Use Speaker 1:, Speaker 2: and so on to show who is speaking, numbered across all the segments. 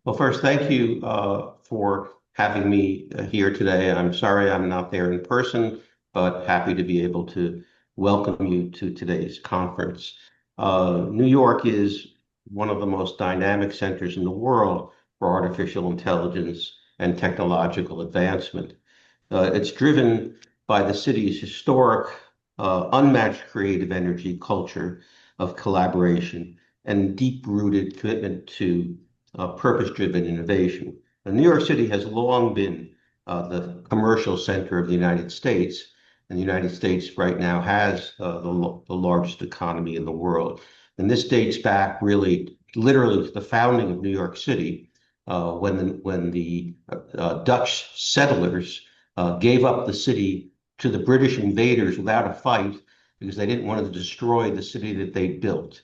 Speaker 1: Well, first, thank you for having me here today. I'm sorry I'm not there in person, but happy to be able to welcome you to today's conference. New York is one of the most dynamic centers in the world for artificial intelligence and technological advancement. It's driven by the city's historic, unmatched creative energy culture of collaboration and deep-rooted commitment to purpose-driven innovation. And New York City has long been the commercial center of the United States, and the United States right now has the largest economy in the world. And this dates back really, literally to the founding of New York City, when the Dutch settlers gave up the city to the British invaders without a fight because they didn't want to destroy the city that they built.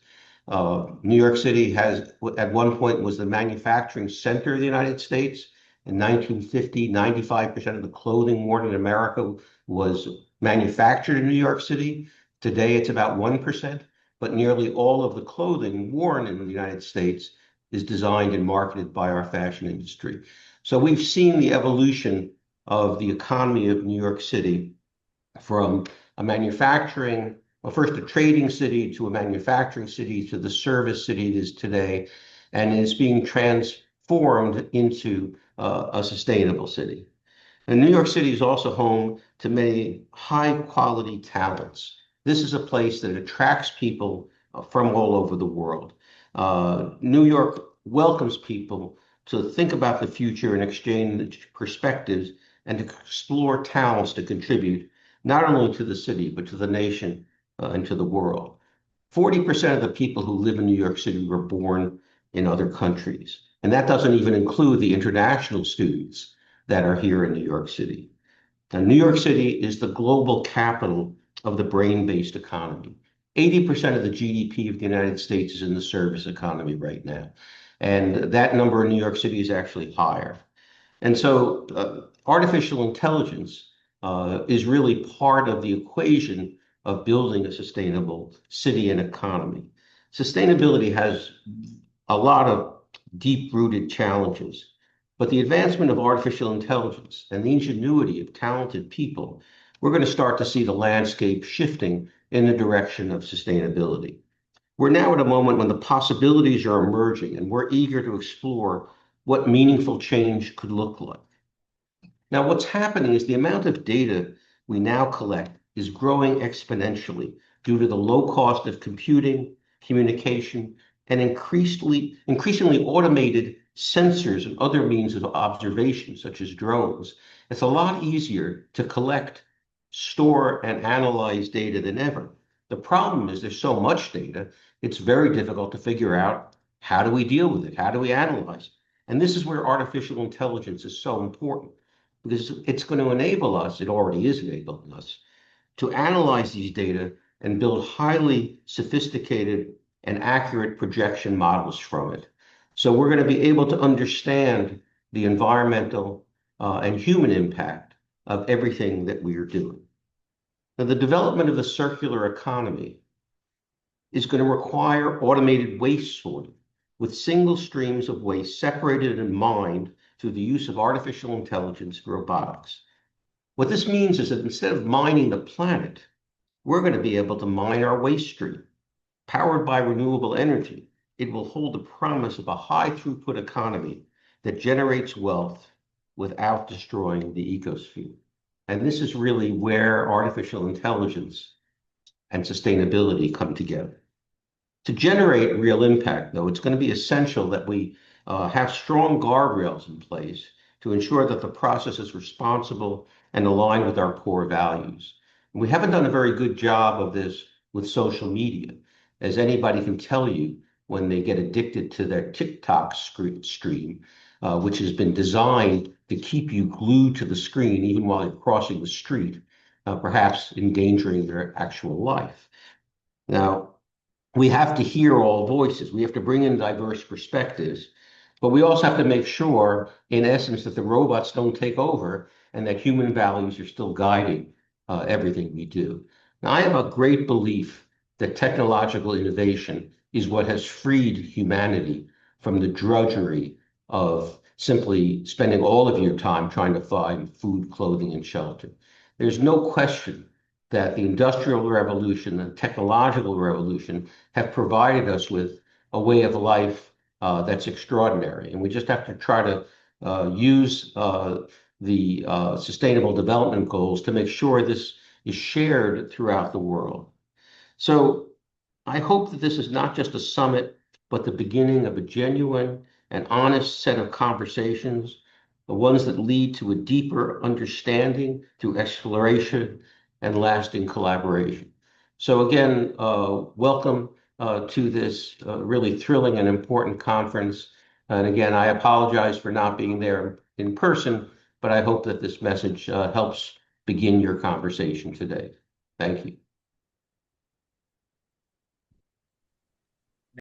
Speaker 1: New York City has, at one point, was the manufacturing center of the United States. In 1950, 95% of the clothing worn in America was manufactured in New York City. Today, it's about 1%, but nearly all of the clothing worn in the United States is designed and marketed by our fashion industry. So we've seen the evolution of the economy of New York City from a manufacturing, well, first a trading city to a manufacturing city to the service city it is today, and is being transformed into a sustainable city. And New York City is also home to many high quality talents. This is a place that attracts people from all over the world. New York welcomes people to think about the future and exchange perspectives and to explore talents to contribute not only to the city, but to the nation and to the world. 40% of the people who live in New York City were born in other countries. And that doesn't even include the international students that are here in New York City. And New York City is the global capital of the brain-based economy. 80% of the GDP of the United States is in the service economy right now. And that number in New York City is actually higher. And so artificial intelligence is really part of the equation of building a sustainable city and economy. Sustainability has a lot of deep-rooted challenges, but the advancement of artificial intelligence and the ingenuity of talented people, we're going to start to see the landscape shifting in the direction of sustainability. We're now at a moment when the possibilities are emerging, and we're eager to explore what meaningful change could look like. Now, what's happening is the amount of data we now collect is growing exponentially due to the low cost of computing, communication, and increasingly automated sensors and other means of observation, such as drones. It's a lot easier to collect, store, and analyze data than ever. The problem is there's so much data, it's very difficult to figure out how do we deal with it? How do we analyze it? And this is where artificial intelligence is so important because it's going to enable us, it already is enabling us, to analyze these data and build highly sophisticated and accurate projection models from it. So we're going to be able to understand the environmental and human impact of everything that we are doing. Now, the development of the circular economy is going to require automated waste sorting with single streams of waste separated and mined through the use of artificial intelligence and robotics. What this means is that instead of mining the planet, we're going to be able to mine our waste stream. Powered by renewable energy, it will hold the promise of a high throughput economy that generates wealth without destroying the ecosphere. And this is really where artificial intelligence and sustainability come together. To generate real impact, though, it's going to be essential that we have strong guardrails in place to ensure that the process is responsible and aligned with our core values. And we haven't done a very good job of this with social media, as anybody can tell you when they get addicted to their TikTok stream, which has been designed to keep you glued to the screen even while you're crossing the street, perhaps endangering their actual life. Now, we have to hear all voices. We have to bring in diverse perspectives, but we also have to make sure, in essence, that the robots don't take over and that human values are still guiding everything we do. Now, I have a great belief that technological innovation is what has freed humanity from the drudgery of simply spending all of your time trying to find food, clothing, and shelter. There's no question that the Industrial Revolution and technological revolution have provided us with a way of life that's extraordinary. And we just have to try to use the Sustainable Development Goals to make sure this is shared throughout the world. So I hope that this is not just a summit, but the beginning of a genuine and honest set of conversations, the ones that lead to a deeper understanding through exploration and lasting collaboration. So again, welcome to this really thrilling and important conference. And again, I apologize for not being there in person, but I hope that this message helps begin your conversation today. Thank you.